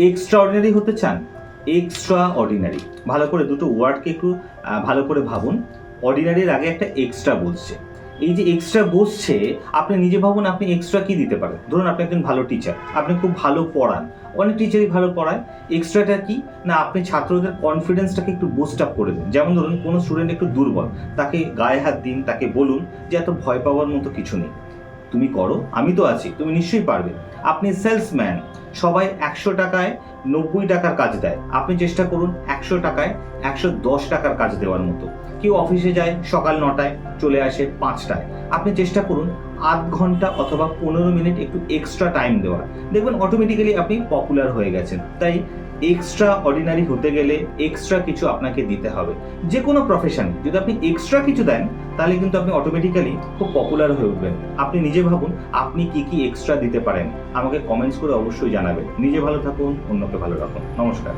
Extra ordinary হতে চান? Extra ordinary, ভালো করে দুটো ওয়ার্ডকে একটু ভালো করে ভাবুন। অর্ডিনারির আগে একটা এক্সট্রা বসছে, এই যে এক্সট্রা বসছে, আপনি নিজে ভাবুন আপনি এক্সট্রা কি দিতে পারেন। ধরুন আপনি একজন ভালো টিচার, আপনি খুব ভালো পড়ান, অনেক টিচারই ভালো পড়ায়। এক্সট্রাটা কি না, আপনি ছাত্রদের কনফিডেন্সটাকে একটু বুস্ট আপ করে দিন। যেমন ধরুন কোনো স্টুডেন্ট একটু দুর্বল, তাকে গায়ে হাত দিন, তাকে বলুন যে এত ভয় পাওয়ার মতো কিছু নেই, তুমি করো, আমি তো আছি, তুমি নিশ্চয়ই পারবে। আপনি সেলসম্যান, সবাই 100 টাকায় 90 টাকার কাজ দেয়, আপনি চেষ্টা করুন 100 টাকায় 110 টাকার কাজ দেওয়ার মতো। কেউ অফিসে যায় সকাল 9টায়, চলে আসে 5টায়, আপনি চেষ্টা করুন আধ ঘন্টা অথবা 15 মিনিট একটু এক্সট্রা টাইম দেওয়ার, দেখবেন অটোমেটিক্যালি আপনি পপুলার হয়ে গেছেন। তাই এক্সট্রা অর্ডিনারি হতে গেলে এক্সট্রা কিছু আপনাকে দিতে হবে। যে কোনো প্রফেশনে যদি আপনি এক্সট্রা কিছু দেন, তাহলে কিন্তু আপনি অটোমেটিক্যালি খুব পপুলার হয়ে উঠবেন। আপনি নিজে ভাবুন আপনি কি কি এক্সট্রা দিতে পারেন, আমাকে কমেন্টস করে অবশ্যই জানাবেন। নিজে ভালো থাকুন, অন্যকে ভালো রাখুন। নমস্কার।